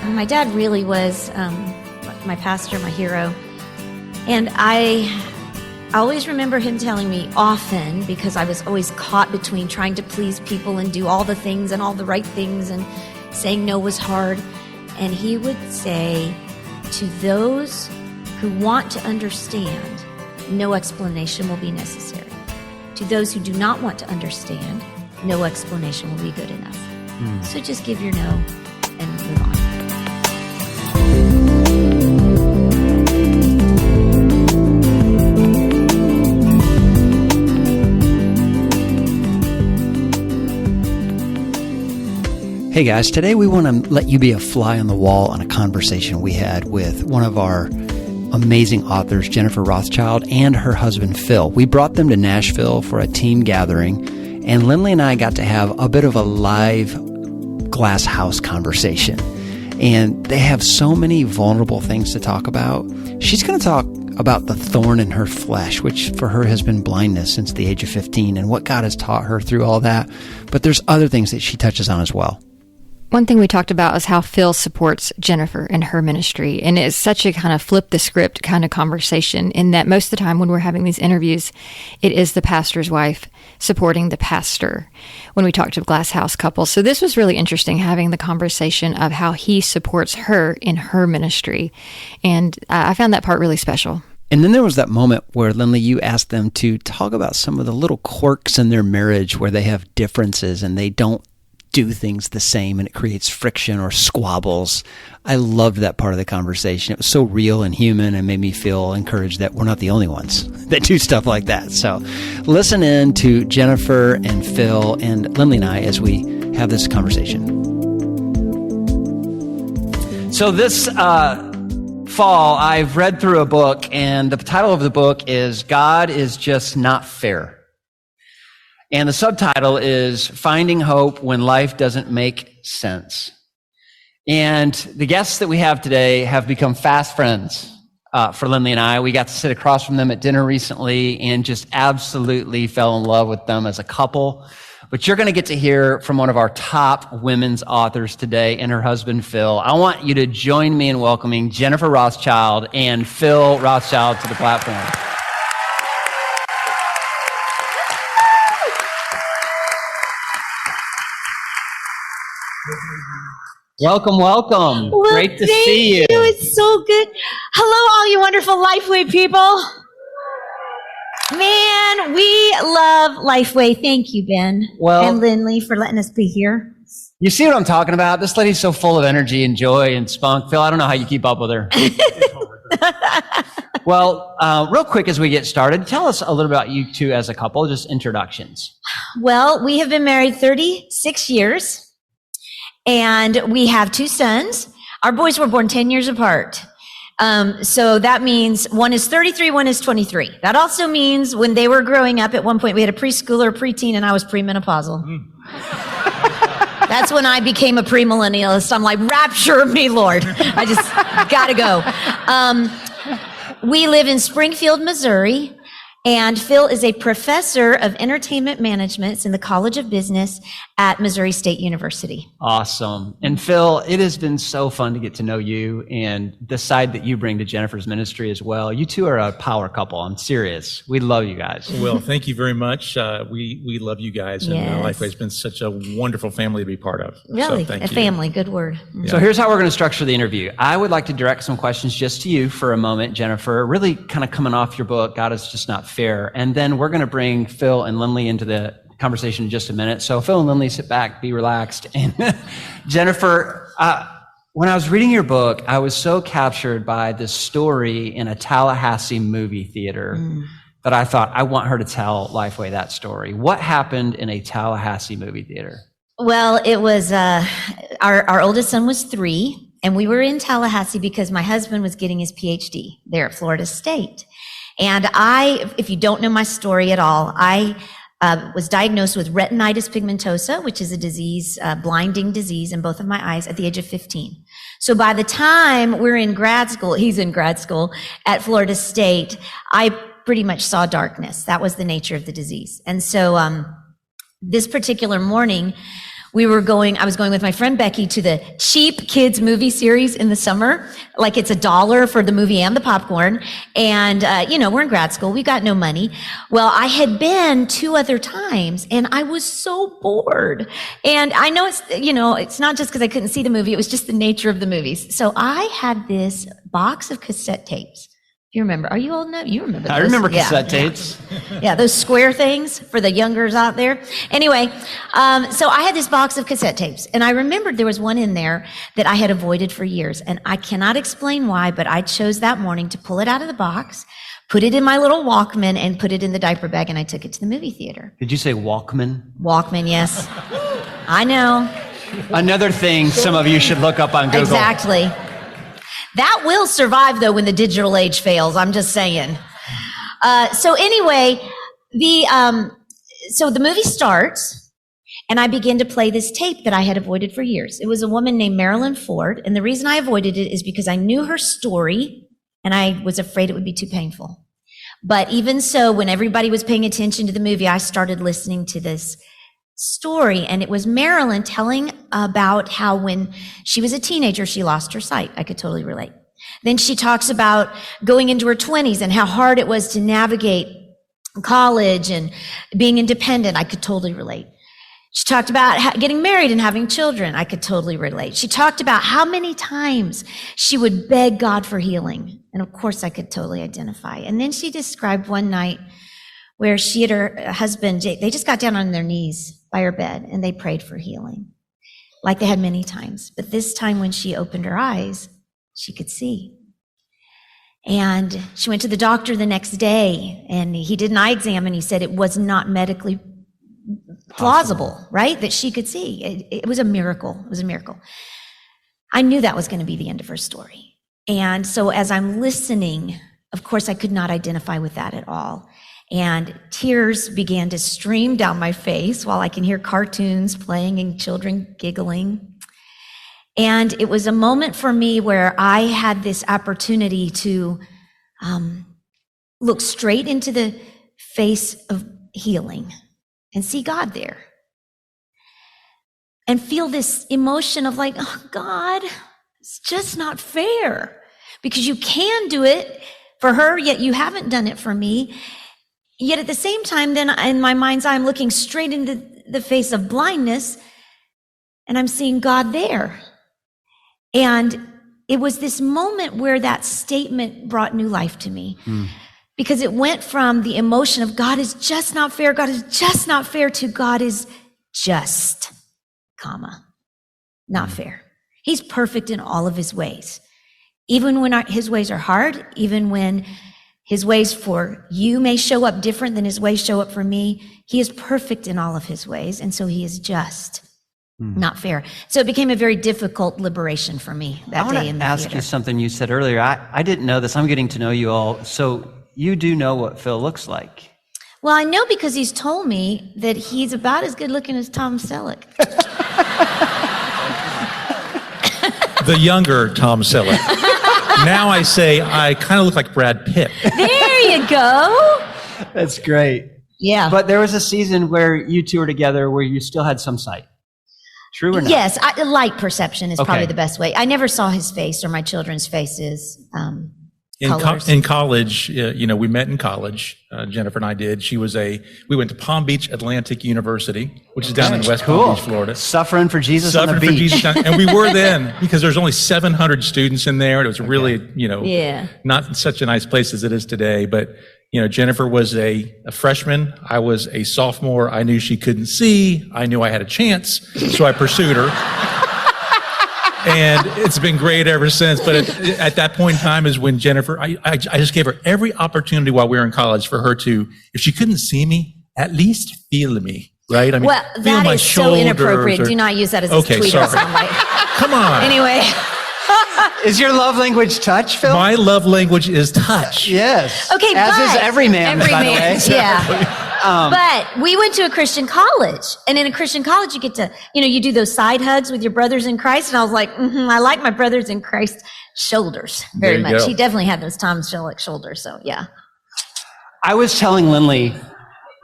My dad really was my pastor, my hero. And I always remember him telling me often, because I was always caught between trying to please people and do all the things and all the right things, and saying no was hard. And he would say, to those who want to understand, no explanation will be necessary. To those who do not want to understand, no explanation will be good enough. So just give your no and move on. Hey guys, today we want to let you be a fly on the wall on a conversation we had with one of our amazing authors, Jennifer Rothschild, and her husband, Phil. We brought them to Nashville for a team gathering, and Lindley and I got to have a bit of a live glass house conversation. And they have so many vulnerable things to talk about. She's going to talk about the thorn in her flesh, which for her has been blindness since the age of 15, and what God has taught her through all that. But there's other things that she touches on as well. One thing we talked about is how Phil supports Jennifer in her ministry. And it's such a kind of flip the script kind of conversation, in that most of the time when we're having these interviews, it is the pastor's wife supporting the pastor when we talk to glass house couples. So this was really interesting, having the conversation of how he supports her in her ministry. And I found that part really special. And then there was that moment where, Lindley, you asked them to talk about some of the little quirks in their marriage where they have differences and they don't do things the same, and it creates friction or squabbles. I loved that part of the conversation. It was so real and human, and made me feel encouraged that we're not the only ones that do stuff like that. So listen in to Jennifer and Phil and Lindley and I as we have this conversation. So this fall, I've read through a book, and the title of the book is God is Just Not Fair. And the subtitle is Finding Hope When Life Doesn't Make Sense. And the guests that we have today have become fast friends for Lindley and I. We got to sit across from them at dinner recently and just absolutely fell in love with them as a couple. But you're going to get to hear from one of our top women's authors today and her husband, Phil. I want you to join me in welcoming Jennifer Rothschild and Phil Rothschild to the platform. Welcome, welcome. Well, great to see you. It's so good. Hello, all you wonderful Lifeway people. Man, we love Lifeway. Thank you, Ben and Lindley, for letting us be here. You see what I'm talking about? This lady's so full of energy and joy and spunk. Phil, I don't know how you keep up with her. Well, real quick as we get started, tell us a little about you two as a couple, just introductions. Well, we have been married 36 years. And we have two sons. Our boys were born 10 years apart. So that means one is 33, one is 23. That also means when they were growing up, at one point we had a preschooler, a preteen, and I was premenopausal. That's when I became a premillennialist. I'm like, rapture me, Lord. I just gotta go. We live in Springfield, Missouri. And Phil is a professor of entertainment management. It's in the College of Business at Missouri State University. Awesome. And Phil, it has been so fun to get to know you and the side that you bring to Jennifer's ministry as well. You two are a power couple. I'm serious. We love you guys. Well, thank you very much. We love you guys. And Yes. Lifeway has been such a wonderful family to be part of. Really, So thank a you. family, good word. Yeah. So here's how we're going to structure the interview. I would like to direct some questions just to you for a moment, Jennifer, really kind of coming off your book, God is Just Not Fair. And then we're going to bring Phil and Lindley into the conversation in just a minute. So Phil and Lindley, sit back, be relaxed. And Jennifer, when I was reading your book, I was so captured by this story in a Tallahassee movie theater that I thought, I want her to tell Lifeway that story. What happened in a Tallahassee movie theater? Well, it was, our oldest son was 3, and we were in Tallahassee because my husband was getting his PhD there at Florida State. And if you don't know my story at all, I was diagnosed with retinitis pigmentosa, which is a disease, blinding disease in both of my eyes at the age of 15. So by the time we're in grad school, he's in grad school at Florida State, I pretty much saw darkness. That was the nature of the disease. And so this particular morning, I was going with my friend Becky to the cheap kids movie series in the summer. Like it's $1 for the movie and the popcorn. And, we're in grad school. We got no money. Well, I had been 2 other times and I was so bored. And I know it's not just because I couldn't see the movie. It was just the nature of the movies. So I had this box of cassette tapes. You remember? Are you old enough? You remember those? I remember cassette tapes. Yeah, those square things for the youngers out there. Anyway, so I had this box of cassette tapes, and I remembered there was one in there that I had avoided for years, and I cannot explain why, but I chose that morning to pull it out of the box, put it in my little Walkman, and put it in the diaper bag, and I took it to the movie theater. Did you say Walkman? Walkman, yes. I know. Another thing some of you should look up on Google. Exactly. That will survive, though, when the digital age fails. I'm just saying. So anyway, so the movie starts, and I begin to play this tape that I had avoided for years. It was a woman named Marilyn Ford, and the reason I avoided it is because I knew her story, and I was afraid it would be too painful. But even so, when everybody was paying attention to the movie, I started listening to this story, and it was Marilyn telling about how when she was a teenager, she lost her sight. I could totally relate. Then she talks about going into her 20s and how hard it was to navigate college and being independent. I could totally relate. She talked about getting married and having children. I could totally relate. She talked about how many times she would beg God for healing. And of course, I could totally identify. And then she described one night where she and her husband, they just got down on their knees by her bed and they prayed for healing, like they had many times. But this time when she opened her eyes, she could see. And she went to the doctor the next day, and he did an eye exam, and he said it was not medically plausible, right? That she could see. It was a miracle. It was a miracle. I knew that was going to be the end of her story. And so as I'm listening, of course, I could not identify with that at all. And tears began to stream down my face while I can hear cartoons playing and children giggling. And it was a moment for me where I had this opportunity to look straight into the face of healing and see God there. And feel this emotion of like, oh, God, it's just not fair. Because you can do it for her, yet you haven't done it for me. Yet at the same time, then in my mind's eye, I'm looking straight into the face of blindness, and I'm seeing God there. And it was this moment where that statement brought new life to me. Because it went from the emotion of God is just not fair, God is just not fair, to God is just, not fair. He's perfect in all of his ways. Even when his ways are hard, even when his ways for you may show up different than his ways show up for me, he is perfect in all of his ways, and so he is just, not fair. So it became a very difficult liberation for me that day in the theater. I want to ask you something you said earlier. I didn't know this. I'm getting to know you all. So you do know what Phil looks like. Well, I know because he's told me that he's about as good looking as Tom Selleck. The younger Tom Selleck. Now I say I kind of look like Brad Pitt. There you go. That's great. Yeah. But there was a season where you two were together where you still had some sight. True or not? Yes, light perception is probably the best way. I never saw his face or my children's faces. In college, we met in college. Jennifer and I did. We went to Palm Beach Atlantic University, which is down in West Palm Beach, Florida. Suffering for Jesus on the beach. And we were then, because there's only 700 students in there. And it was really, not such a nice place as it is today. But, Jennifer was a freshman. I was a sophomore. I knew she couldn't see. I knew I had a chance. So I pursued her. And it's been great ever since. But at that point in time is when Jennifer, I just gave her every opportunity while we were in college for her to, if she couldn't see me, at least feel me, right? I mean, well, that is so inappropriate. Do not use that as a tweet or soundbite. Come on. Anyway. Is your love language touch, Phil? My love language is touch. Yes. Okay, as is every man, by the way. Yeah. But we went to a Christian college, and in a Christian college, you get to, you do those side hugs with your brothers in Christ. And I was like, I like my brothers in Christ shoulders very much. Go. He definitely had those Tom Selleck shoulders. So yeah. I was telling Lindley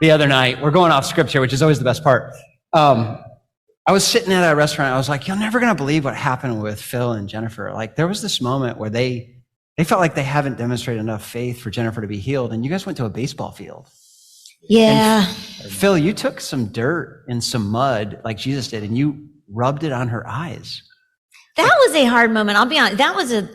the other night, we're going off script here, which is always the best part. I was sitting at a restaurant. I was like, you're never going to believe what happened with Phil and Jennifer. Like, there was this moment where they felt like they haven't demonstrated enough faith for Jennifer to be healed. And you guys went to a baseball field. Yeah. And Phil, you took some dirt and some mud like Jesus did, and you rubbed it on her eyes. That was a hard moment. I'll be honest. That was a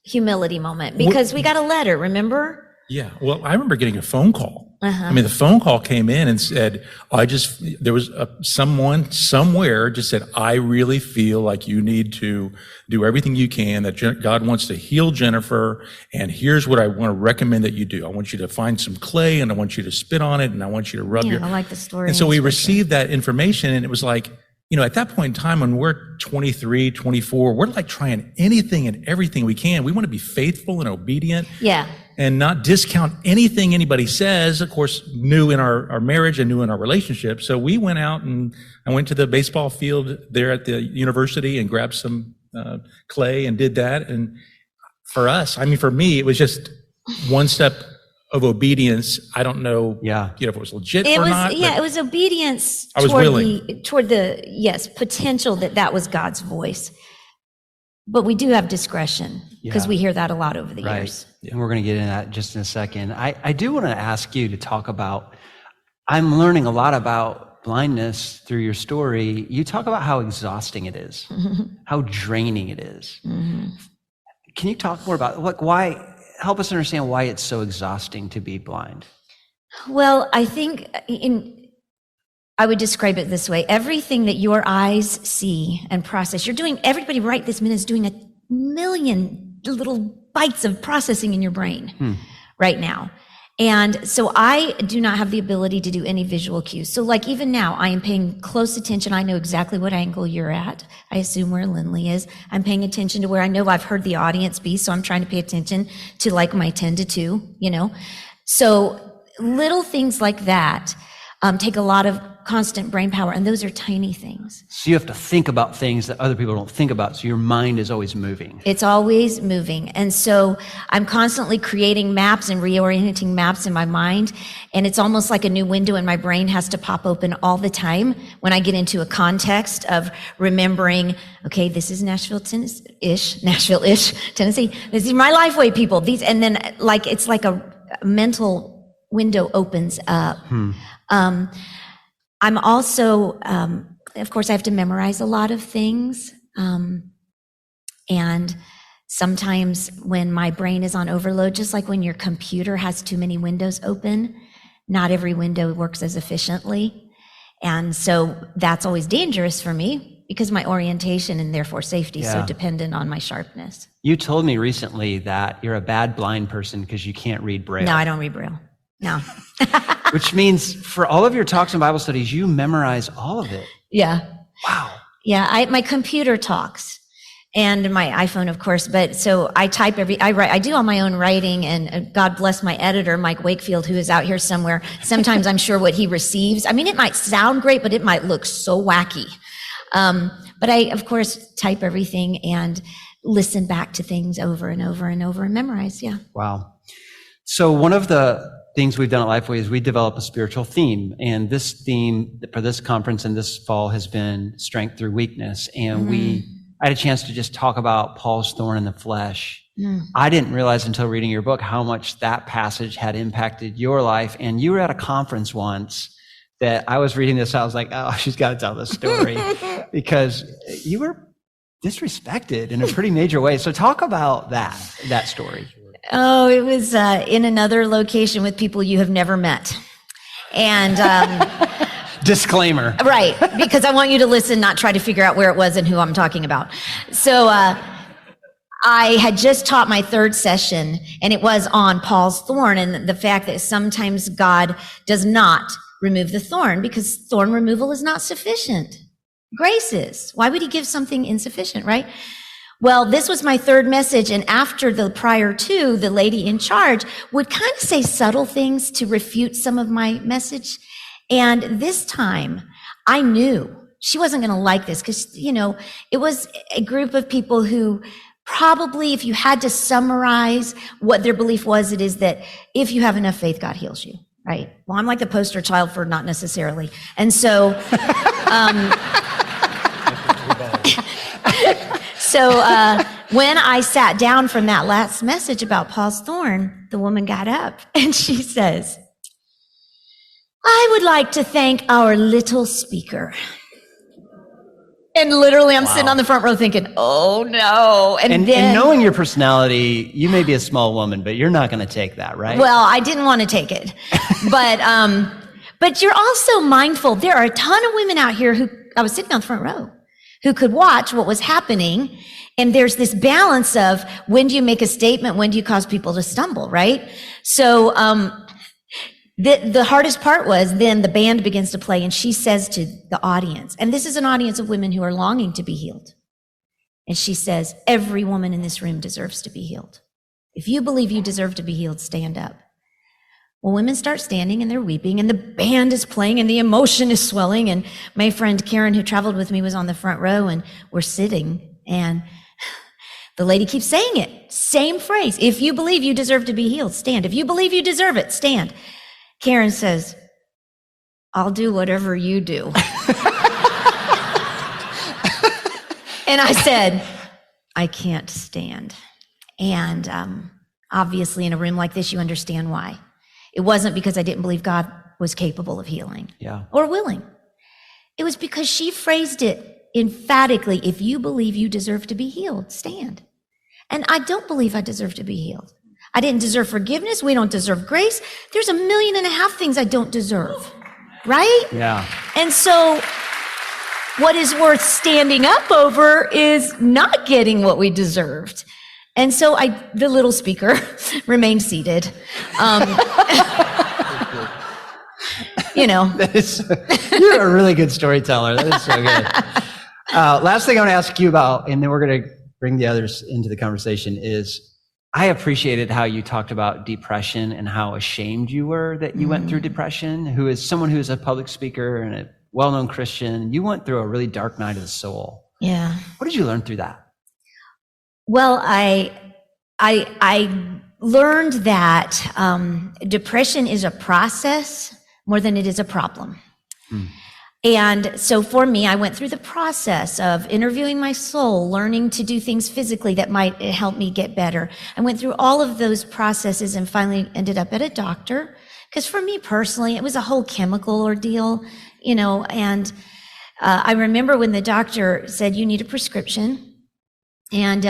humility moment because we got a letter, remember? Yeah. Well, I remember getting a phone call. I mean, the phone call came in and said, there was someone somewhere just said, I really feel like you need to do everything you can, that God wants to heal Jennifer. And here's what I want to recommend that you do. I want you to find some clay and I want you to spit on it and I want you to rub I like the story. And so we received that information and it was like, at that point in time when we're 23, 24, we're like trying anything and everything we can. We want to be faithful and obedient. Yeah. And not discount anything anybody says, of course, new in our marriage and new in our relationship. So we went out and I went to the baseball field there at the university and grabbed some clay and did that. And for me, it was just one step of obedience. I don't know, if it was legit or not. Yeah, it was obedience I was willing. toward the potential that was God's voice. But we do have discretion because we hear that a lot over the years. Yeah. And we're going to get into that just in a second. I do want to ask you to talk about, I'm learning a lot about blindness through your story. You talk about how exhausting it is, how draining it is. Mm-hmm. Can you talk more about help us understand why it's so exhausting to be blind? Well, I think I would describe it this way. Everything that your eyes see and process, everybody right this minute is doing a million little bites of processing in your brain right now. And so I do not have the ability to do any visual cues. So like even now, I am paying close attention. I know exactly what angle you're at. I assume where Lindley is. I'm paying attention to where I know I've heard the audience be. So I'm trying to pay attention to like my 10 to 2, So little things like that take a lot of constant brain power, and those are tiny things. So you have to think about things that other people don't think about, so your mind is always moving. It's always moving. And so I'm constantly creating maps and reorienting maps in my mind, and it's almost like a new window in my brain has to pop open all the time when I get into a context of remembering, okay, this is Nashville, Tennessee. This is my Lifeway people. And then it's like a mental window opens up. I'm also, of course, I have to memorize a lot of things. And sometimes when my brain is on overload, just like when your computer has too many windows open, not every window works as efficiently. And so that's always dangerous for me because my orientation and therefore safety is so dependent on my sharpness. You told me recently that you're a bad blind person because you can't read Braille. No, I don't read Braille. No. Which means for all of your talks and Bible studies, you memorize all of it. Yeah. Wow. Yeah, my computer talks and my iPhone, of course. But so I type I do all my own writing, and God bless my editor, Mike Wakefield, who is out here somewhere. Sometimes I'm sure what he receives, it might sound great, but it might look so wacky. But I, of course, type everything and listen back to things over and over and over and memorize. Yeah. Wow. So one of the things we've done at Lifeway is we develop a spiritual theme. And this theme for this conference and this fall has been strength through weakness. And I had a chance to just talk about Paul's thorn in the flesh. I didn't realize until reading your book how much that passage had impacted your life. And you were at a conference once that I was reading this. I was like, oh, she's got to tell this story because you were disrespected in a pretty major way. So talk about that story. Oh, it was in another location with people you have never met. And disclaimer. Right, because I want you to listen, not try to figure out where it was and who I'm talking about. So I had just taught my third session, and it was on Paul's thorn and the fact that sometimes God does not remove the thorn because thorn removal is not sufficient. Grace is. Why would he give something insufficient, right? Well, this was my third message, and after the prior two, the lady in charge would kind of say subtle things to refute some of my message. And this time, I knew she wasn't going to like this because, it was a group of people who probably, if you had to summarize what their belief was, it is that if you have enough faith, God heals you, right? Well, I'm like the poster child for not necessarily. And so, So when I sat down from that last message about Paul's thorn, the woman got up and she says, I would like to thank our little speaker. And literally I'm sitting on the front row thinking, oh no. And knowing your personality, you may be a small woman, but you're not going to take that, right? Well, I didn't want to take it. But you're also mindful. There are a ton of women out here who, I was sitting on the front row, who could watch what was happening. And there's this balance of when do you make a statement? When do you cause people to stumble, right? So, the hardest part was then the band begins to play and she says to the audience, and this is an audience of women who are longing to be healed. And she says, every woman in this room deserves to be healed. If you believe you deserve to be healed, stand up. Well, women start standing and they're weeping and the band is playing and the emotion is swelling. And my friend Karen, who traveled with me, was on the front row and we're sitting and the lady keeps saying it. Same phrase. If you believe you deserve to be healed, stand. If you believe you deserve it, stand. Karen says, I'll do whatever you do. And I said, I can't stand. And obviously in a room like this, you understand why. It wasn't because I didn't believe God was capable of healing or willing. It was because she phrased it emphatically. If you believe you deserve to be healed, stand. And I don't believe I deserve to be healed. I didn't deserve forgiveness. We don't deserve grace. There's 1.5 million things I don't deserve, right? Yeah. And so what is worth standing up over is not getting what we deserved. And so the little speaker remained seated. You're a really good storyteller. That is so good. Last thing I want to ask you about, and then we're going to bring the others into the conversation, is I appreciated how you talked about depression and how ashamed you were that you went through depression. Who is someone who is a public speaker and a well-known Christian, you went through a really dark night of the soul. Yeah. What did you learn through that? Well, I learned that depression is a process more than it is a problem. And so for me, I went through the process of interviewing my soul, learning to do things physically that might help me get better. I went through all of those processes and finally ended up at a doctor. Because for me personally, it was a whole chemical ordeal, and I remember when the doctor said, you need a prescription. And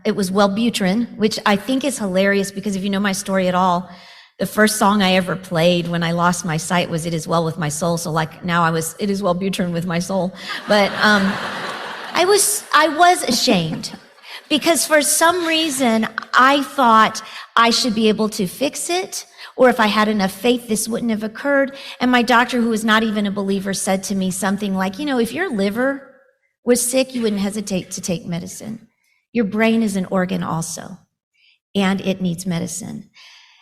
it was Wellbutrin, which I think is hilarious because if you know my story at all, the first song I ever played when I lost my sight was It Is Well With My Soul. So now It Is Wellbutrin with my soul. But I was ashamed because for some reason I thought I should be able to fix it, or if I had enough faith, this wouldn't have occurred. And my doctor, who was not even a believer, said to me something like, if your liver was sick, you wouldn't hesitate to take medicine. Your brain is an organ also, and it needs medicine.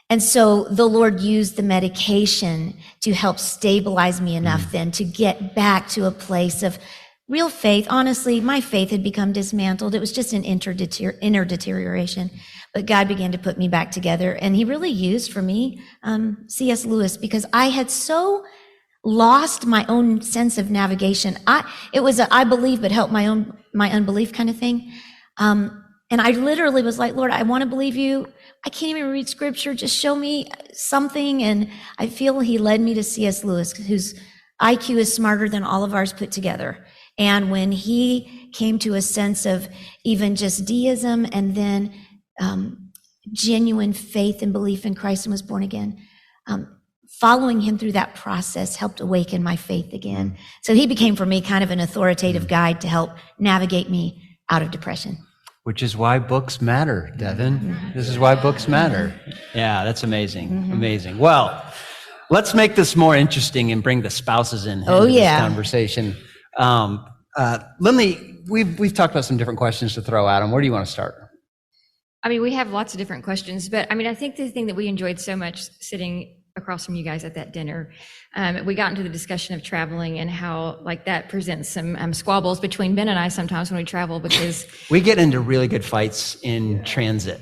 And so the Lord used the medication to help stabilize me enough then to get back to a place of real faith. Honestly, my faith had become dismantled. It was just an inner deterioration. But God began to put me back together. And he really used for me C.S. Lewis, because I had so lost my own sense of navigation. It was a I believe but help my unbelief kind of thing. And I literally was like, Lord, I want to believe you. I can't even read scripture. Just show me something. And I feel he led me to C.S. Lewis, whose IQ is smarter than all of ours put together. And when he came to a sense of even just deism and then genuine faith and belief in Christ and was born again, following him through that process helped awaken my faith again. So he became for me kind of an authoritative guide to help navigate me out of depression. Which is why books matter, Devin. This is why books matter. Yeah, that's amazing. Amazing. Well, let's make this more interesting and bring the spouses into this conversation. Lindley, we've talked about some different questions to throw at them. Where do you want to start? We have lots of different questions, but I think the thing that we enjoyed so much sitting across from you guys at that dinner, we got into the discussion of traveling and how that presents some squabbles between Ben and I sometimes when we travel, because we get into really good fights in transit.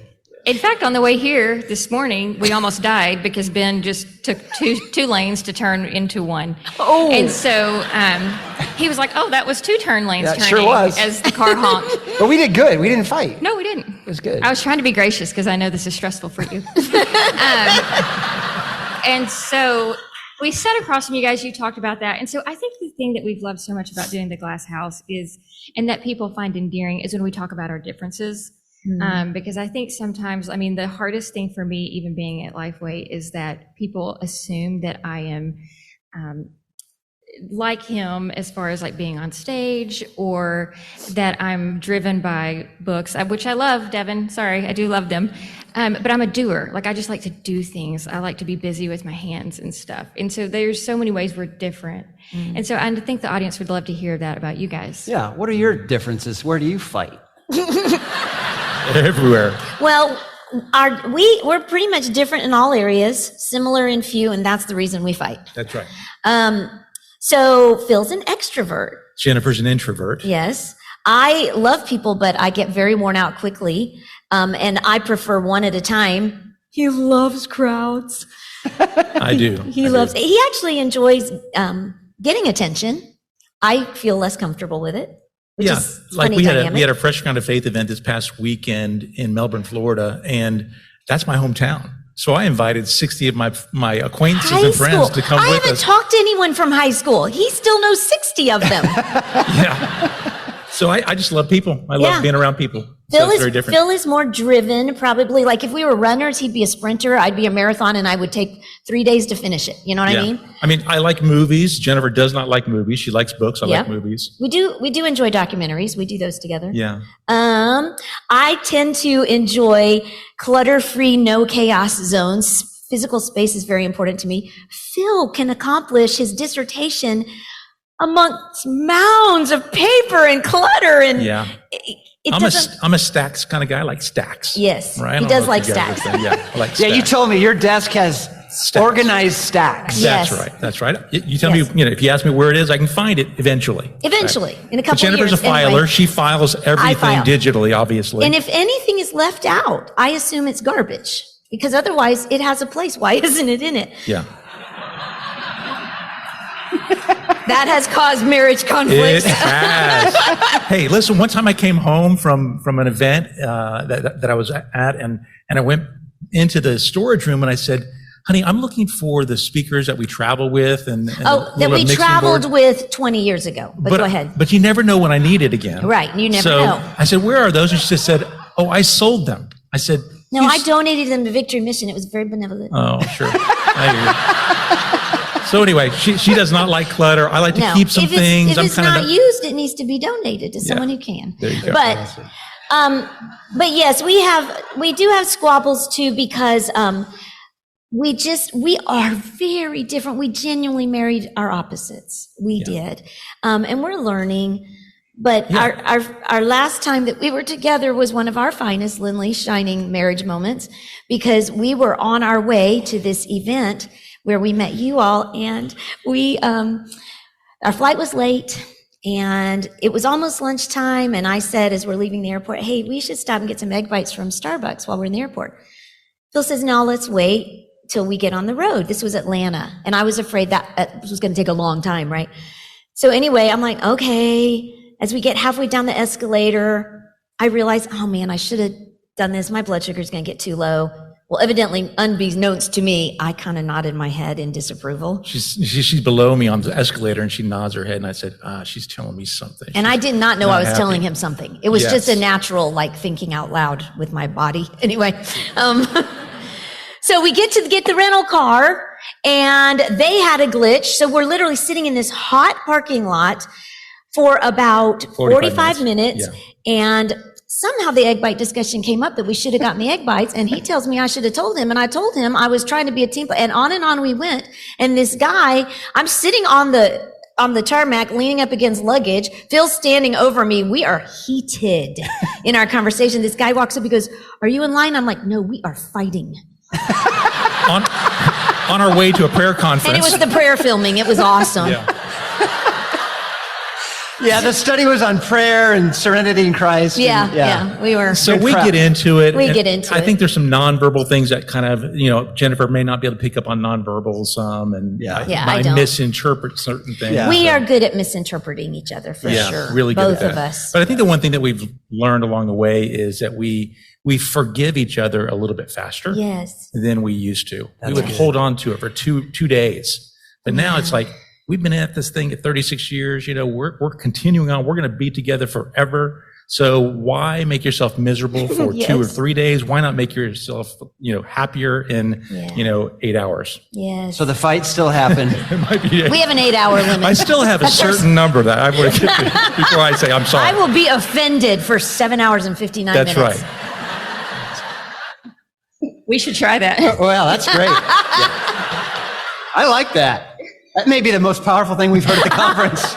In fact, on the way here this morning, we almost died because Ben just took two lanes to turn into one. Oh. And so he was like, oh, that was 2 turn lanes That turning sure was. as the car honked. But we did good. We didn't fight. No, we didn't. It was good. I was trying to be gracious because I know this is stressful for you. And so we sat across from you guys, you talked about that. And so I think the thing that we've loved so much about doing the Glass House is, and that people find endearing, is when we talk about our differences. Because I think sometimes, I mean, the hardest thing for me, even being at Lifeway, is that people assume that I am like him as far as like being on stage, or that I'm driven by books, which I love, Devin. Sorry, I do love them. But I'm a doer. Like, I just like to do things. I like to be busy with my hands and stuff. And so there's so many ways we're different. And so I think the audience would love to hear that about you guys. Yeah. What are your differences? Where do you fight? Everywhere. Well, we're pretty much different in all areas, similar in few, and that's the reason we fight. That's right. So Phil's an extrovert. Jennifer's an introvert. Yes. I love people, but I get very worn out quickly. And I prefer one at a time. He loves crowds. I do. He actually enjoys getting attention. I feel less comfortable with it. Yeah, like we had a Fresh Kind of Faith event this past weekend in Melbourne, Florida, and that's my hometown. So I invited 60 of my acquaintances and friends to come with us. I haven't talked to anyone from high school. He still knows 60 of them. Yeah. So I just love people. I love being around people. So it's very different. Phil is more driven, probably. Like if we were runners, he'd be a sprinter. I'd be a marathon, and I would take 3 days to finish it. You know what I mean? I mean, I like movies. Jennifer does not like movies. She likes books. I like movies. We do enjoy documentaries. We do those together. Yeah. I tend to enjoy clutter-free, no chaos zones. Physical space is very important to me. Phil can accomplish his dissertation amongst mounds of paper and clutter, and I'm a stacks kind of guy. I like stacks. Yes, right? He does like stacks. I like stacks. Yeah, you told me your desk has organized stacks. Yes. That's right. You tell me, if you ask me where it is, I can find it eventually. In a couple of years. Jennifer's a filer. Anyway, she files everything digitally, obviously. And if anything is left out, I assume it's garbage, because otherwise it has a place. Why isn't it in it? Yeah. That has caused marriage conflicts. It has. Hey, listen, one time I came home from an event that I was at, and I went into the storage room and I said, honey, I'm looking for the speakers that we travel with. That we traveled with 20 years ago. But go ahead. But you never know when I need it again. Right, you never know. I said, where are those? And she just said, oh, I sold them. I said, no, I donated them to Victory Mission. It was very benevolent. Oh, sure. I hear you. So anyway, she does not like clutter. I like to keep some things. If it's not used, it needs to be donated to someone who can. There you go. But yes, we do have squabbles too, because we are very different. We genuinely married our opposites. We did. And we're learning. But our last time that we were together was one of our finest, Lindley, shining marriage moments, because we were on our way to this event where we met you all, and our flight was late, and it was almost lunchtime, and I said, as we're leaving the airport, hey, we should stop and get some egg bites from Starbucks while we're in the airport. Phil says, no, let's wait till we get on the road. This was Atlanta, and I was afraid that was going to take a long time, right? So anyway, I'm like, okay. As we get halfway down the escalator, I realize, oh man, I should have done this. My blood sugar's going to get too low. Well, evidently, unbeknownst to me, I kind of nodded my head in disapproval. She's below me on the escalator, and she nods her head, and I said, she's telling me something. And I did not know I was telling him something. It was just a natural, like, thinking out loud with my body. Anyway, so we get the rental car, and they had a glitch. So we're literally sitting in this hot parking lot for about 45 minutes. And somehow the egg bite discussion came up that we should have gotten the egg bites, and he tells me I should have told him, and I told him I was trying to be a team player, and on we went. And this guy, I'm sitting on the tarmac, leaning up against luggage. Phil's standing over me. We are heated in our conversation. This guy walks up, he goes, are you in line? I'm like, no, we are fighting. on our way to a prayer conference. And it was the prayer filming. It was awesome. Yeah, the study was on prayer and serenity in Christ. Yeah, we were. So we get into it. I think there's some nonverbal things that kind of, Jennifer may not be able to pick up on nonverbal some, and I misinterpret certain things. Yeah. We are good at misinterpreting each other for sure. Really good Both at of that. us. But I think the one thing that we've learned along the way is that we forgive each other a little bit faster than we used to. We would hold on to it for two days. But now it's like, we've been at this thing at 36 years, we're continuing on. We're going to be together forever. So why make yourself miserable for 2 or 3 days? Why not make yourself, happier in, 8 hours? Yes. So the fights still happen. We have an 8-hour limit. I still have a certain number that I want to get to before I say I'm sorry. I will be offended for 7 hours and 59 minutes. That's right. We should try that. Well, that's great. I like that. That may be the most powerful thing we've heard at the conference.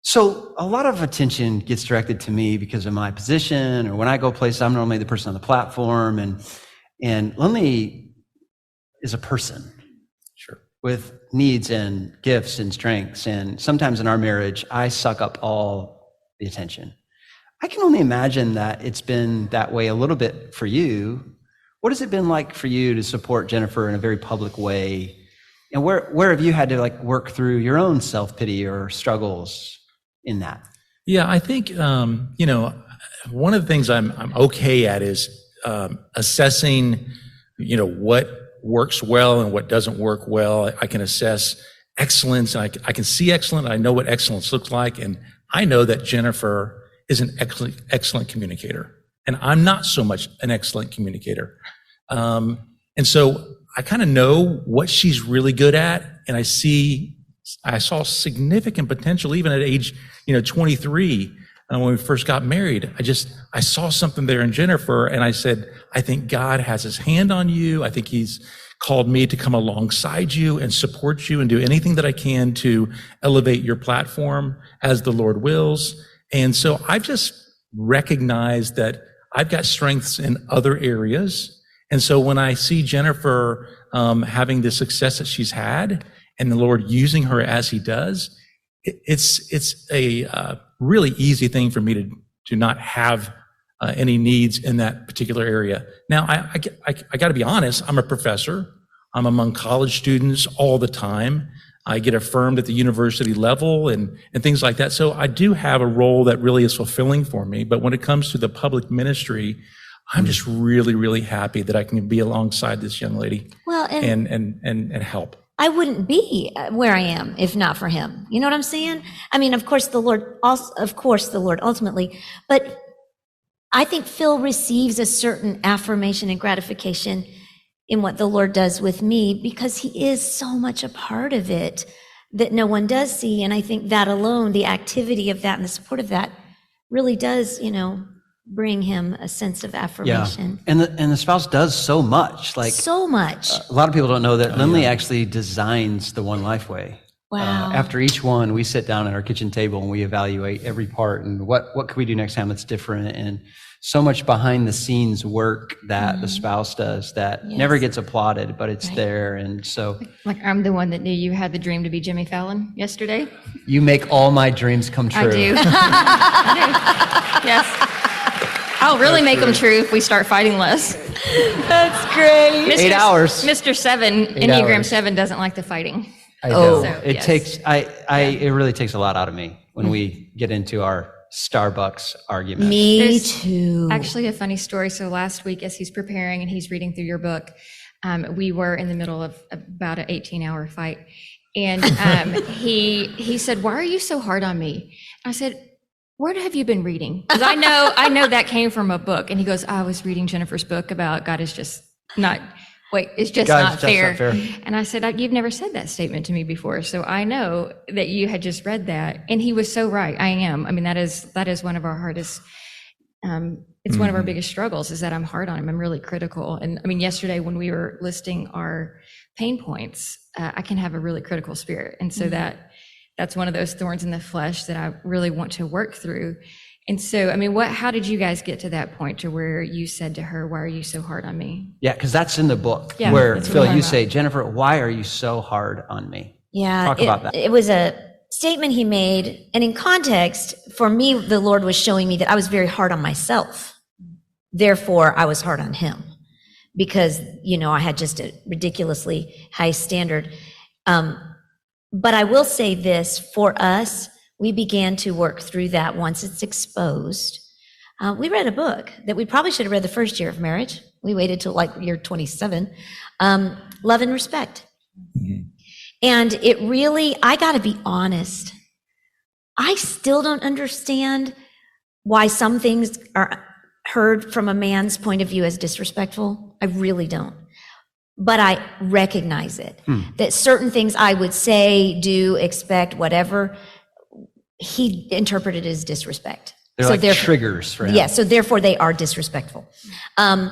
So a lot of attention gets directed to me because of my position, or when I go places, I'm normally the person on the platform, and Lindley is a person. Sure. With needs and gifts and strengths. And sometimes in our marriage, I suck up all the attention. I can only imagine that it's been that way a little bit for you. What has it been like for you to support Jennifer in a very public way? And where have you had to work through your own self-pity or struggles in that? Yeah, I think, one of the things I'm okay at is assessing, what works well and what doesn't work well. I can assess excellence, and I can see excellence. I know what excellence looks like. And I know that Jennifer is an excellent communicator. And I'm not so much an excellent communicator. And so I kind of know what she's really good at, and I saw significant potential even at age, 23, when we first got married. I saw something there in Jennifer, and I said, I think God has his hand on you. I think he's called me to come alongside you and support you and do anything that I can to elevate your platform as the Lord wills. And so I've just recognized that I've got strengths in other areas. And so when I see Jennifer having the success that she's had, and the Lord using her as he does, it's a really easy thing for me to not have any needs in that particular area. Now, I got to be honest. I'm a professor. I'm among college students all the time. I get affirmed at the university level and things like that. So I do have a role that really is fulfilling for me. But when it comes to the public ministry, I'm just really, really happy that I can be alongside this young lady and help. I wouldn't be where I am if not for him. You know what I'm saying? I mean, of course the Lord ultimately, but I think Phil receives a certain affirmation and gratification in what the Lord does with me, because he is so much a part of it that no one does see. And I think that alone, the activity of that and the support of that really does, bring him a sense of affirmation. Yeah. And the spouse does so much. So much. A lot of people don't know that Lindley actually designs the One Life Way. Wow. After each one, we sit down at our kitchen table and we evaluate every part and what could we do next time that's different, and so much behind the scenes work that the spouse does that never gets applauded, but it's there. And so, I'm the one that knew you had the dream to be Jimmy Fallon yesterday. You make all my dreams come true. I do. I do. Yes. I'll really make them true if we start fighting less. That's great. 8 hours. Mr. 7, Enneagram 7 doesn't like the fighting. I know. So, it really takes a lot out of me when we get into our Starbucks argument. There's too. Actually, a funny story. So last week, as he's preparing and he's reading through your book, we were in the middle of about an 18-hour fight. And he said, "Why are you so hard on me?" I said, "Where have you been reading?" Because I know that came from a book. And he goes, "I was reading Jennifer's book about God is just not, it's just not fair." And I said, "You've never said that statement to me before. So I know that you had just read that." And he was so right. I am. I mean, that is one of our hardest, it's one of our biggest struggles, is that I'm hard on him. I'm really critical. And I mean, yesterday when we were listing our pain points, I can have a really critical spirit. And so that's one of those thorns in the flesh that I really want to work through. And so, I mean, how did you guys get to that point to where you said to her, "Why are you so hard on me?" Yeah, because that's in the book where, Phil, you say, "Jennifer, why are you so hard on me?" Yeah. Talk about that. It was a statement he made, and in context, for me, the Lord was showing me that I was very hard on myself. Therefore, I was hard on him because, I had just a ridiculously high standard. But I will say this, for us, we began to work through that once it's exposed. We read a book that we probably should have read the first year of marriage. We waited till like year 27, Love and Respect. Mm-hmm. And it really, I gotta be honest, I still don't understand why some things are heard from a man's point of view as disrespectful. I really don't. But I recognize it, that certain things I would say, do, expect, whatever, he interpreted as disrespect. They're like triggers for him. Yeah, so therefore they are disrespectful. And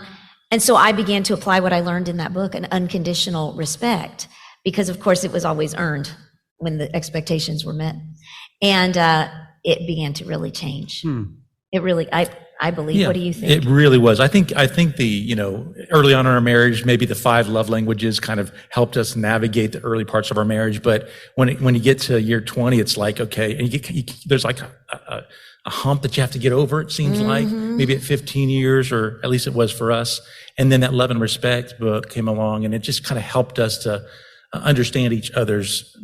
so I began to apply what I learned in that book, an unconditional respect, because of course it was always earned when the expectations were met. And it began to really change. It really, I believe. Yeah, what do you think? It really was. I think the, early on in our marriage, maybe the 5 love languages kind of helped us navigate the early parts of our marriage. But when you get to year 20, it's like, okay, and there's like a hump that you have to get over, it seems like, maybe at 15 years, or at least it was for us. And then that Love and Respect book came along, and it just kind of helped us to understand each other's,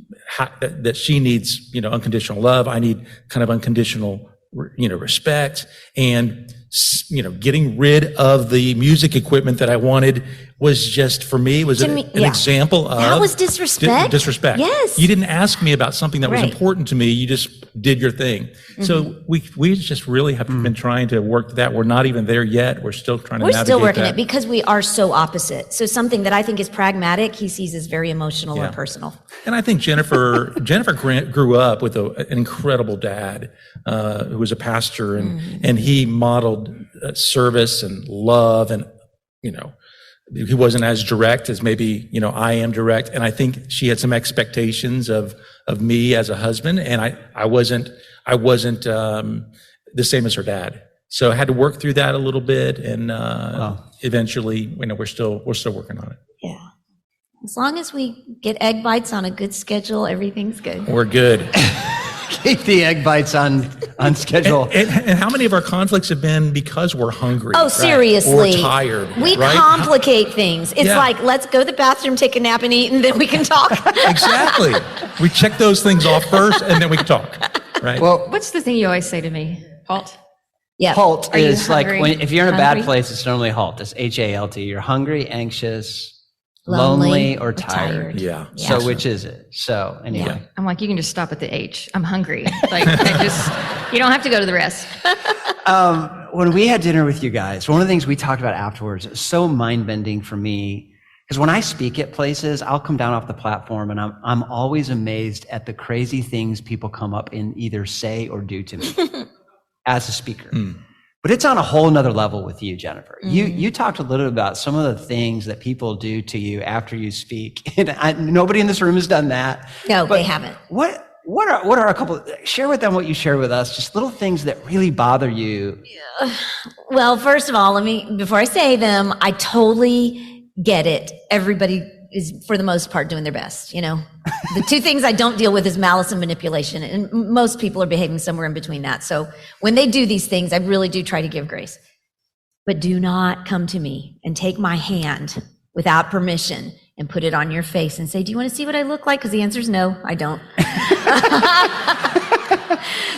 that she needs, unconditional love. I need kind of unconditional respect, and, getting rid of the music equipment that I wanted was just, for me, was an example of. That was disrespect? Disrespect. Yes. You didn't ask me about something that was important to me. You just did your thing. So we just really have been trying to work that. We're not even there yet. We're still trying to navigate that. We're still working it because we are so opposite. So something that I think is pragmatic, he sees as very emotional or personal. And I think Jennifer grew up with an incredible dad who was a pastor, and he modeled service and love, and he wasn't as direct as maybe I am direct. And I think she had some expectations of me as a husband, and I wasn't the same as her dad. So I had to work through that a little bit, and eventually, we're still working on it. Yeah. As long as we get egg bites on a good schedule, everything's good. We're good. Keep the egg bites on schedule. And how many of our conflicts have been because we're hungry? Oh, seriously. Or tired. We complicate things. It's like, let's go to the bathroom, take a nap, and eat, and then we can talk. Exactly. We check those things off first, and then we can talk. Right. Well, what's the thing you always say to me? Halt. Yeah. Halt is like if you're in a bad place, it's normally halt. It's HALT. You're hungry, anxious, lonely or tired. Yeah. So which is it? So anyway. Yeah. I'm like, you can just stop at the H. I'm hungry. Like, you don't have to go to the rest. When we had dinner with you guys, one of the things we talked about afterwards, it was so mind-bending for me, because when I speak at places, I'll come down off the platform, and I'm always amazed at the crazy things people come up and either say or do to me as a speaker. But it's on a whole nother level with you, Jennifer. You talked a little about some of the things that people do to you after you speak. And nobody in this room has done that. No, they haven't. What are a couple, share with them what you share with us, just little things that really bother you. Well, first of all, before I say them, I totally get it. Everybody is, for the most part, doing their best. The 2 things I don't deal with is malice and manipulation, and most people are behaving somewhere in between that. So when they do these things, I really do try to give grace. But do not come to me and take my hand without permission and put it on your face and say, do you want to see what I look like? Because the answer is no, I don't.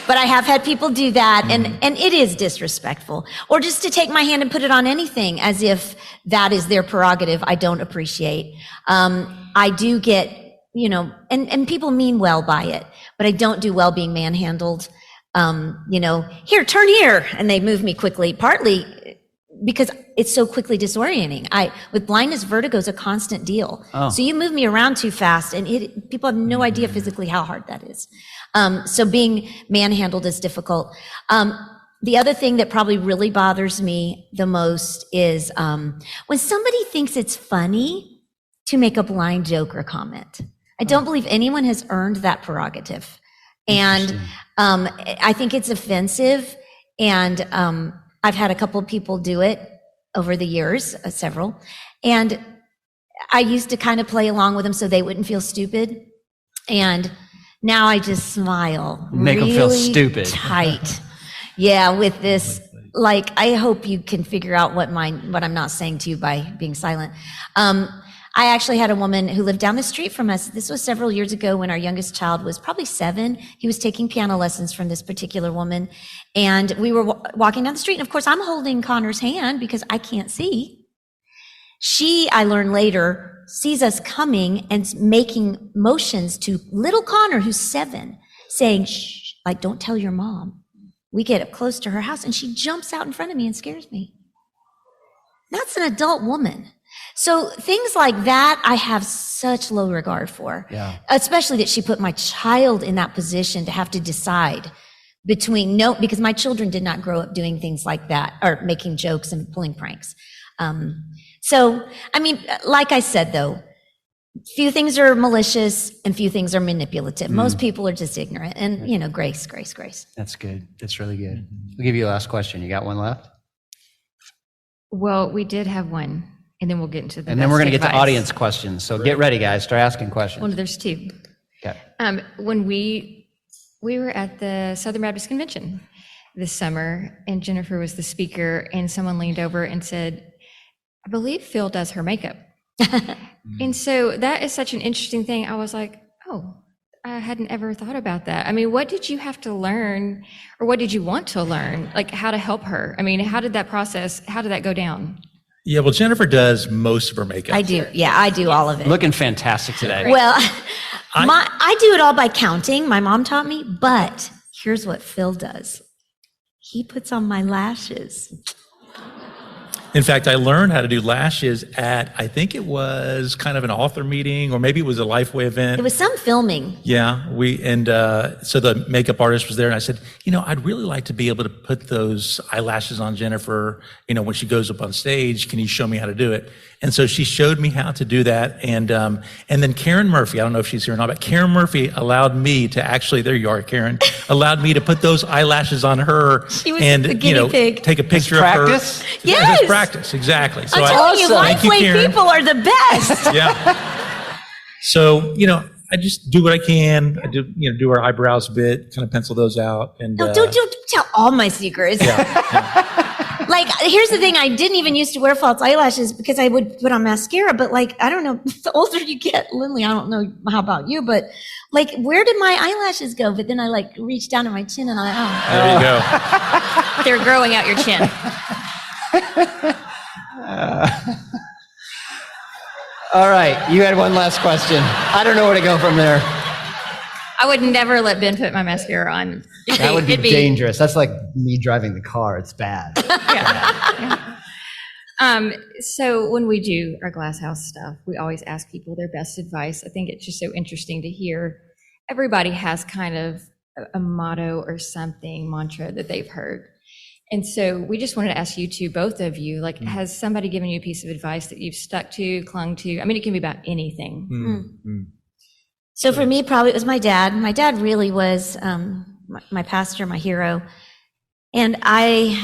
But I have had people do that, and it is disrespectful. Or just to take my hand and put it on anything as if that is their prerogative, I don't appreciate. I do get, and people mean well by it, but I don't do well being manhandled. Here, turn here, and they move me quickly, partly because it's so quickly disorienting. With blindness, vertigo is a constant deal. So you move me around too fast, and people have no idea physically how hard that is. So being manhandled is difficult. The other thing that probably really bothers me the most is when somebody thinks it's funny to make a blind joke or comment. I don't believe anyone has earned that prerogative. And I think it's offensive. And I've had a couple of people do it over the years, several. And I used to kind of play along with them so they wouldn't feel stupid. And Now I just smile. Make them feel stupid. Tight. Yeah, with this, like, I hope you can figure out what I'm not saying to you by being silent. I actually had a woman who lived down the street from us. This was several years ago when our youngest child was probably 7. He was taking piano lessons from this particular woman. And we were walking down the street. And of course, I'm holding Connor's hand because I can't see. She, I learned later, sees us coming and making motions to little Connor, who's 7, saying, shh, like, don't tell your mom. We get up close to her house and she jumps out in front of me and scares me. That's an adult woman. So things like that, I have such low regard for, especially that she put my child in that position to have to decide between because my children did not grow up doing things like that or making jokes and pulling pranks. So, I mean, like I said, though, few things are malicious and few things are manipulative. Most people are just ignorant and, grace. That's good. That's really good. We'll give you a last question. You got one left? Well, we did have one. And then we'll get into the And then we're going to get to audience questions. So get ready, guys. Start asking questions. Well, there's 2. Okay. When we were at the Southern Baptist Convention this summer, and Jennifer was the speaker, and someone leaned over and said, I believe Phil does her makeup. And so that is such an interesting thing. I was like, oh, I hadn't ever thought about that. I mean, what did you have to learn, or what did you want to learn? Like how to help her? I mean, how did that go down? Yeah, well, Jennifer does most of her makeup. I do. Yeah, I do all of it. Looking fantastic today. Well, I do it all by counting. My mom taught me, but here's what Phil does. He puts on my lashes. In fact, I learned how to do lashes at, I think it was kind of an author meeting, or maybe it was a Lifeway event. It was some filming. Yeah, so the makeup artist was there, and I said, I'd really like to be able to put those eyelashes on Jennifer, when she goes up on stage. Can you show me how to do it? And so she showed me how to do that, and then Karen Murphy, I don't know if she's here or not, but Karen Murphy allowed me to actually, there you are, Karen, allowed me to put those eyelashes on her. She was the guinea pig. Take a picture of her. Practice? Yes. As practice, exactly. So I'm telling you, Lifeway people are the best. Yeah. So, I just do what I can. I do our eyebrows a bit, kind of pencil those out. And No, don't tell all my secrets. yeah. Like, here's the thing. I didn't even used to wear false eyelashes because I would put on mascara. But I don't know, the older you get, Lindley, I don't know how about you, but where did my eyelashes go? But then I reached down to my chin and There you go. They're growing out your chin. All right. You had one last question. I don't know where to go from there. I would never let Ben put my mascara on. That would be dangerous. That's like me driving the car. It's bad. So when we do our Glass House stuff, we always ask people their best advice. I think it's just so interesting to hear. Everybody has kind of a motto or something, mantra that they've heard. And so we just wanted to ask you two, both of you, has somebody given you a piece of advice that you've stuck to, clung to? I mean, it can be about anything. Mm-hmm. So for me, probably it was my dad. My dad really was my pastor, my hero. And I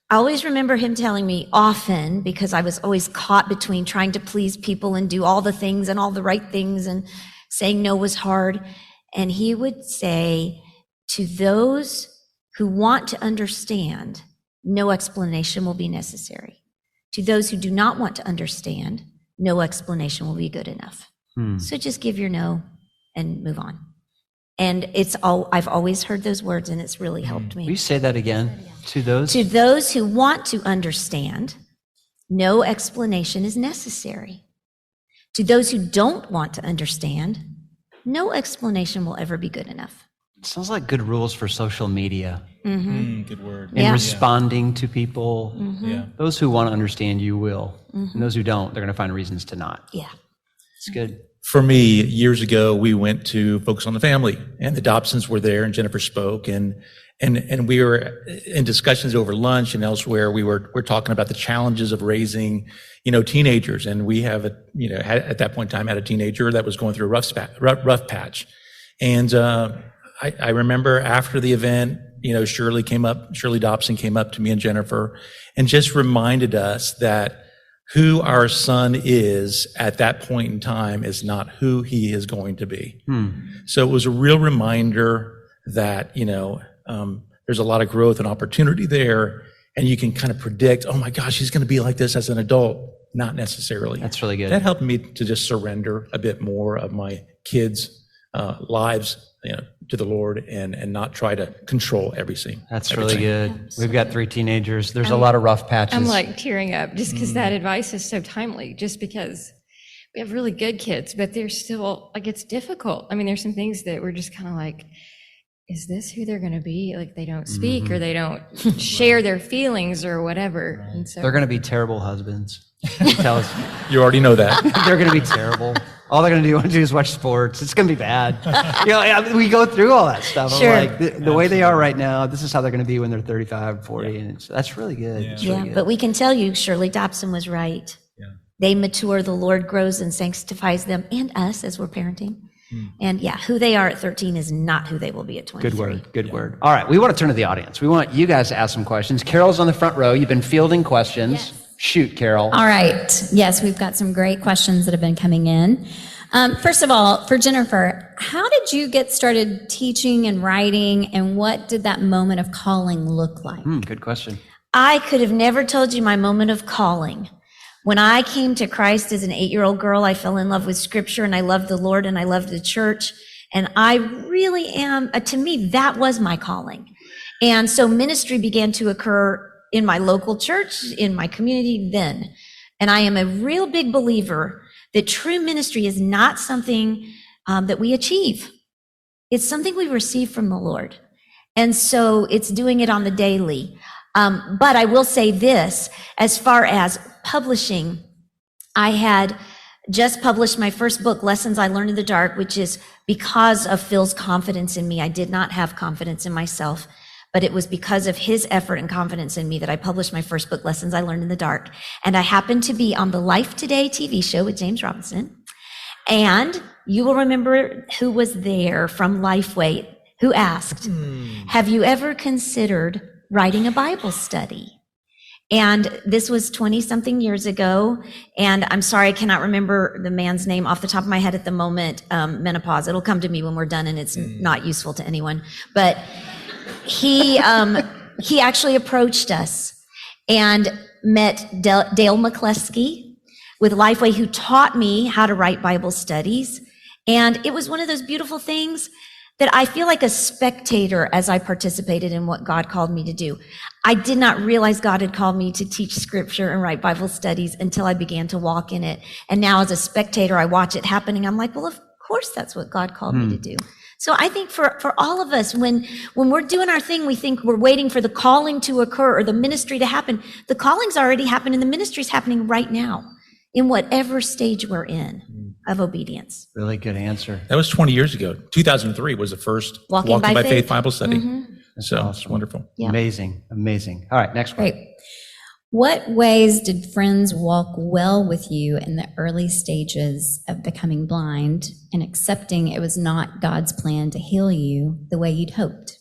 always remember him telling me often, because I was always caught between trying to please people and do all the things and all the right things, and saying no was hard. And he would say, to those who want to understand, no explanation will be necessary. To those who do not want to understand, no explanation will be good enough. So just give your no and move on. And I've always heard those words, and it's really helped me. Will you say that again? To those who want to understand, no explanation is necessary. To those who don't want to understand, no explanation will ever be good enough. Sounds like good rules for social media. Good word. And responding to people. Yeah. Those who want to understand you will. And those who don't, they're going to find reasons to not. Yeah. It's good. For me, years ago, we went to Focus on the Family, and the Dobsons were there, and Jennifer spoke, and we were in discussions over lunch and elsewhere. We're talking about the challenges of raising, teenagers, and we have at that point in time had a teenager that was going through a rough patch, and I remember after the event, Shirley Dobson came up to me and Jennifer and just reminded us that who our son is at that point in time is not who he is going to be. So it was a real reminder that, there's a lot of growth and opportunity there, and you can kind of predict, oh my gosh, he's going to be like this as an adult. Not necessarily. That's really good. That helped me to just surrender a bit more of my kids' lives, to the Lord, and not try to control everything. That's really good. We've got 3 teenagers. There's a lot of rough patches. I'm like tearing up just because that advice is so timely, just because we have really good kids, but they're still, like, it's difficult. I mean, there's some things that we're just kind of like, is this who they're going to be? Like, they don't speak or they don't share their feelings or whatever. And so they're going to be terrible husbands. Tell us. You already know that. They're going to be terrible. All they're going to do is watch sports. It's going to be bad. We go through all that stuff. Sure. I'm like, the way they are right now, this is how they're going to be when they're 35, 40. And that's really good. Yeah. It's really good. But we can tell you, Shirley Dobson was right. Yeah. They mature, the Lord grows and sanctifies them and us as we're parenting. And who they are at 13 is not who they will be at 23. Good word. All right, we want to turn to the audience. We want you guys to ask some questions. Carol's on the front row. You've been fielding questions. Yes. Shoot, Carol. All right. Yes, we've got some great questions that have been coming in. First of all, for Jennifer, how did you get started teaching and writing, and what did that moment of calling look like? Good question. I could have never told you my moment of calling. When I came to Christ as an 8-year-old girl, I fell in love with Scripture, and I loved the Lord, and I loved the church. And I really am, to me, that was my calling. And so ministry began to occur in my local church, in my community then. And I am a real big believer that true ministry is not something that we achieve. It's something we receive from the Lord. And so it's doing it on the daily. But I will say this, as far as publishing, I had just published my first book, Lessons I Learned in the Dark, which is because of Phil's confidence in me. I did not have confidence in myself, but it was because of his effort and confidence in me that I published my first book, Lessons I Learned in the Dark. And I happened to be on the Life Today TV show with James Robinson. And you will remember who was there from Lifeway, who asked, have you ever considered writing a Bible study? And this was 20-something years ago. And I'm sorry, I cannot remember the man's name off the top of my head at the moment. Menopause. It'll come to me when we're done, and it's not useful to anyone. But he actually approached us and met Dale McCleskey with Lifeway, who taught me how to write Bible studies. And it was one of those beautiful things that I feel like a spectator as I participated in what God called me to do. I did not realize God had called me to teach Scripture and write Bible studies until I began to walk in it. And now as a spectator, I watch it happening. I'm like, well, of course that's what God called me to do. So I think for all of us, when we're doing our thing, we think we're waiting for the calling to occur or the ministry to happen. The calling's already happened and the ministry's happening right now in whatever stage we're in of obedience. Really good answer. That was 20 years ago. 2003 was the first Walking by Faith Bible study. So awesome. it's wonderful. Yeah. Amazing. All right, next one. Great. What ways did friends walk well with you in the early stages of becoming blind and accepting it was not God's plan to heal you the way you'd hoped?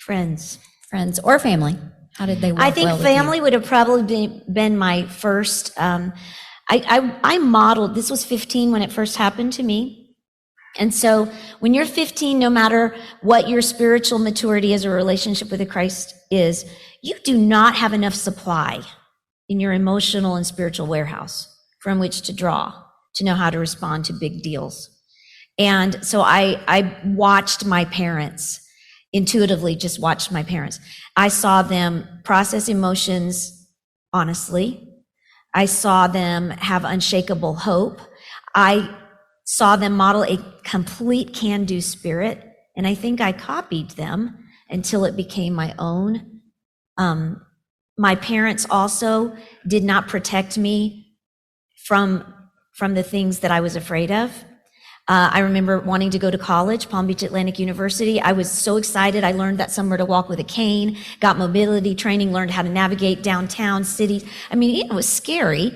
Friends Friends or family? How did they walk well I think with family you? would have probably been my first. I modeled, this was 15 when it first happened to me. And so when you're 15, no matter what your spiritual maturity is or relationship with Christ is, you do not have enough supply in your emotional and spiritual warehouse from which to draw to know how to respond to big deals. And so I watched my parents, intuitively just watched my parents. I saw them process emotions honestly. I saw them have unshakable hope. I saw them model a complete can-do spirit, and I think I copied them until it became my own. My parents also did not protect me from the things that I was afraid of. I remember wanting to go to college, Palm Beach Atlantic University. I was so excited. I learned that somewhere to walk with a cane, got mobility training, learned how to navigate downtown cities. I mean, it was scary.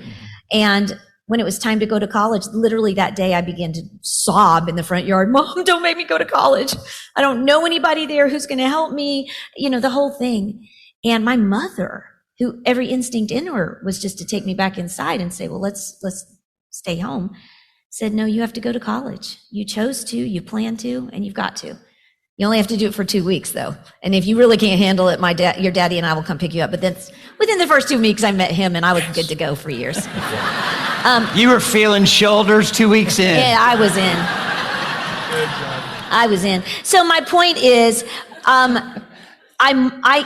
And when it was time to go to college, literally that day I began to sob in the front yard. Mom, don't make me go to college. I don't know anybody there who's going to help me, the whole thing. And my mother, who every instinct in her was just to take me back inside and say, well, let's stay home, said, no, you have to go to college. You chose to, you plan to, and you've got to. You only have to do it for 2 weeks, though. And if you really can't handle it, your daddy and I will come pick you up. But then within the first 2 weeks, I met him, and I was good to go for years. You were feeling shoulders 2 weeks in. Yeah, I was in. I was in. So my point is,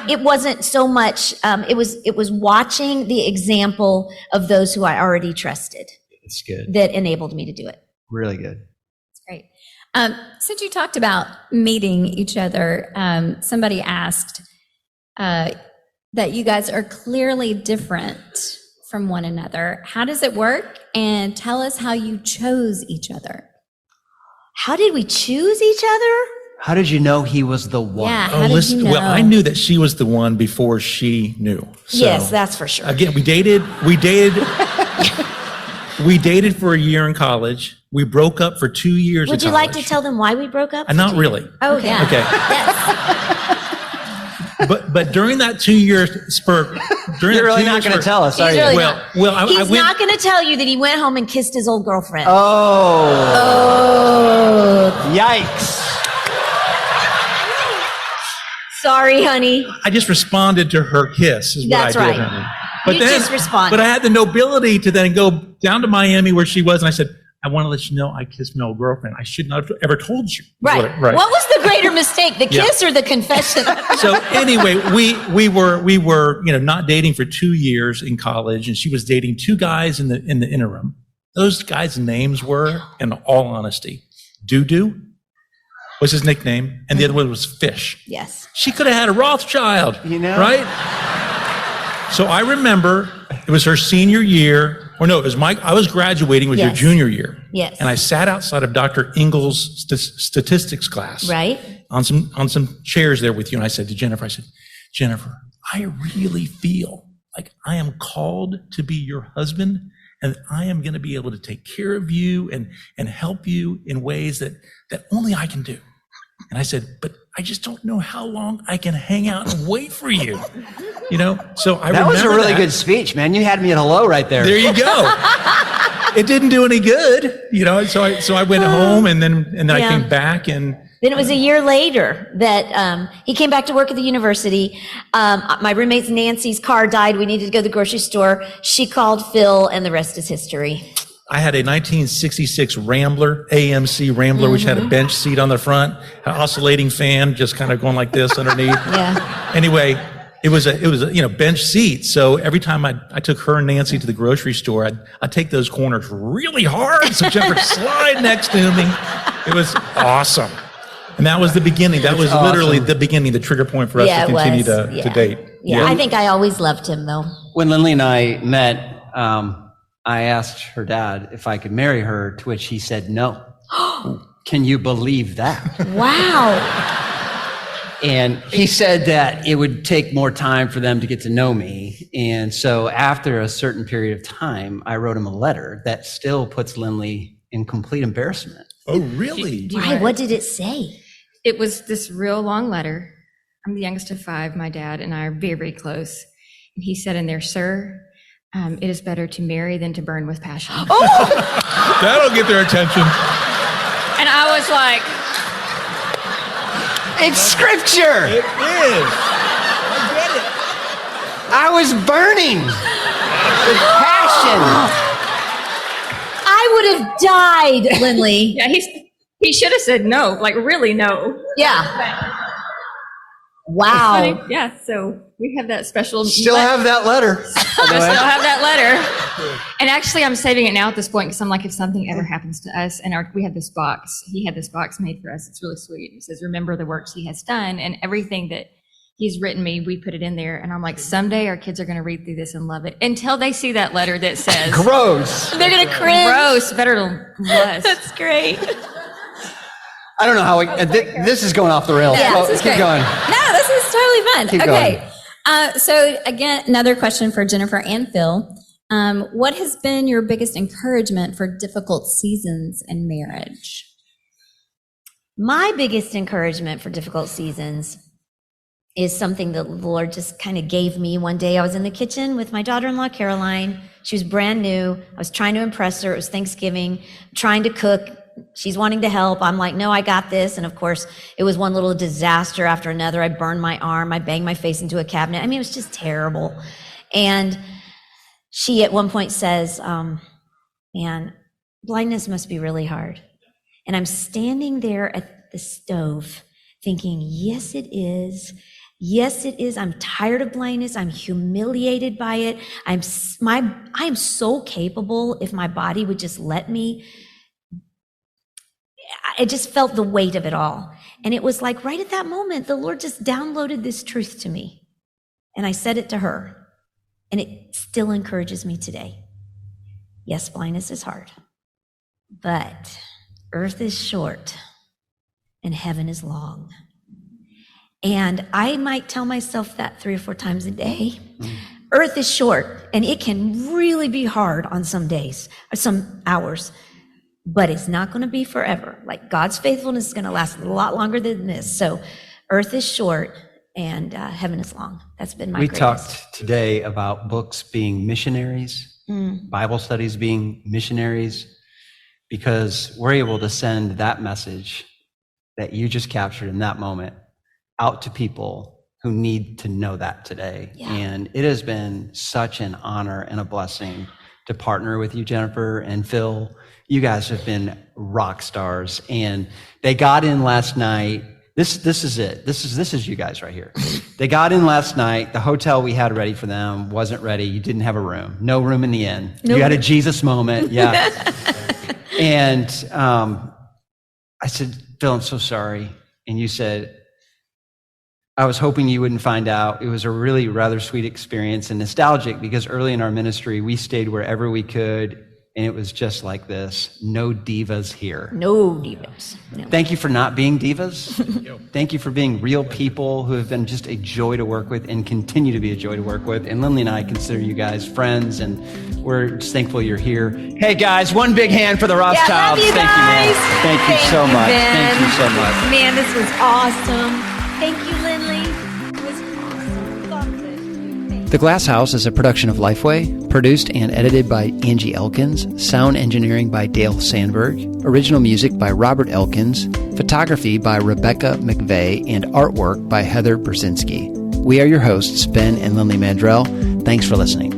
it wasn't so much, it was watching the example of those who I already trusted. It's good. That enabled me to do it. Really good. That's great. Since you talked about meeting each other, somebody asked that you guys are clearly different from one another. How does it work? And tell us how you chose each other. How did we choose each other? How did you know he was the one? Yeah, how did you know? Well, I knew that she was the one before she knew. So, yes, that's for sure. Again, we dated for a year in college. We broke up for 2 years. Would you like to tell them why we broke up? Not really. Oh, yeah. Okay. Yes. But during that 2 year spurt, You're really not going to tell us, are you? really Well, He's not going to tell you that he went home and kissed his old girlfriend. Oh. Yikes. Sorry, honey. I just responded to her kiss. Is what That's I did, right. honey. You just responded. But I had the nobility to then go down to Miami where she was, and I said, I want to let you know I kissed my old girlfriend. I should not have ever told you. Right. What was the greater mistake, the kiss or the confession? So anyway, we were not dating for 2 years in college, and she was dating 2 guys in the interim. Those guys' names were, in all honesty, Doo-Doo was his nickname, and the other one was Fish. Yes. She could have had a Rothschild, right? So I remember it was her senior year. Or no, it was I was graduating, was your junior year. Yes. And I sat outside of Dr. Ingalls' statistics class. Right. On some chairs there with you. And I said to Jennifer, Jennifer, I really feel like I am called to be your husband, and I am going to be able to take care of you and help you in ways that only I can do. And I said, but I just don't know how long I can hang out and wait for you. So that was a really good speech, man. You had me at hello right there. There you go. It didn't do any good, so I went home and then I came back and. Then it was a year later that he came back to work at the university. My roommate's Nancy's car died. We needed to go to the grocery store. She called Phil, and the rest is history. I had a 1966 Rambler, AMC Rambler, which had a bench seat on the front, an oscillating fan just kind of going like this underneath. Yeah. Anyway, it was a bench seat. So every time I took her and Nancy to the grocery store, I'd take those corners really hard so Jennifer would slide next to me. It was awesome. And that was the beginning. That was literally the beginning, the trigger point for us to continue to date. Yeah, I think I always loved him, though. When Lindley and I met, I asked her dad if I could marry her, to which he said no. Can you believe that? Wow. And he said that it would take more time for them to get to know me. And so after a certain period of time, I wrote him a letter that still puts Lindley in complete embarrassment. Oh, really? Why? What did it say? It was this real long letter. I'm the youngest of 5. My dad and I are very, very close. And he said in there, sir, it is better to marry than to burn with passion. Oh! That'll get their attention. And I was like, it's scripture. It is. I get it. I was burning with passion. I would have died, Lindley. yeah, he should have said no, like really no. Yeah. Wow. Yeah, so we have that special. Still have that letter. I still have that letter. And actually, I'm saving it now at this point because I'm like, if something ever happens to us, and we had this box, he had this box made for us. It's really sweet. It says, remember the works he has done, and everything that he's written me, we put it in there. And I'm like, someday our kids are going to read through this and love it until they see that letter that says, gross. They're going to cringe. Gross, better less. That's great. I don't know how this is going off the rails. Yeah, Well, this is keep great. going. No, this is totally fun. Keep Okay. going. So again, another question for Jennifer and Phil. What has been your biggest encouragement for difficult seasons in marriage? My biggest encouragement for difficult seasons is something that the Lord just kind of gave me one day. I was in the kitchen with my daughter-in-law, Caroline. She was brand new. I was trying to impress her. It was Thanksgiving, trying to cook. She's wanting to help. I'm like, no, I got this. And of course, it was one little disaster after another. I burned my arm. I banged my face into a cabinet. I mean, it was just terrible. And she at one point says, man, blindness must be really hard. And I'm standing there at the stove thinking, yes, it is. Yes, it is. I'm tired of blindness. I'm humiliated by it. I am so capable if my body would just let me. I just felt the weight of it all. And it was like right at that moment, the Lord just downloaded this truth to me. And I said it to her. And it still encourages me today. Yes, blindness is hard. But earth is short and heaven is long. And I might tell myself that 3 or 4 times a day. Earth is short and it can really be hard on some days or some hours, but it's not going to be forever. Like God's faithfulness is going to last a lot longer than this. So earth is short and heaven is long. That's been my greatest. Talked today about books being missionaries, Bible studies being missionaries, because we're able to send that message that you just captured in that moment out to people who need to know that today. Yeah. And it has been such an honor and a blessing to partner with you, Jennifer and Phil. You guys have been rock stars, and they got in last night. This is it. This is you guys right here. They got in last night. The hotel we had ready for them wasn't ready. You didn't have a room. No room in the inn. Nope. You had a Jesus moment. Yeah. And I said, Phil, I'm so sorry. And you said, I was hoping you wouldn't find out. It was a really rather sweet experience and nostalgic because early in our ministry, we stayed wherever we could. And it was just like this. No divas here. No divas. No. Thank you for not being divas. Thank you for being real people who have been just a joy to work with and continue to be a joy to work with. And Lindley and I consider you guys friends, and we're just thankful you're here. Hey guys, one big hand for the Rothschilds. Yeah, love you guys. Thank you, man. Thank you so much. Ben. Thank you so much. Man, this was awesome. Thank you, Lindley. It was awesome. God bless you. The Glass House is a production of Lifeway, produced and edited by Angie Elkins, sound engineering by Dale Sandberg, original music by Robert Elkins, photography by Rebecca McVeigh, and artwork by Heather Brzezinski. We are your hosts, Ben and Lindley Mandrell. Thanks for listening.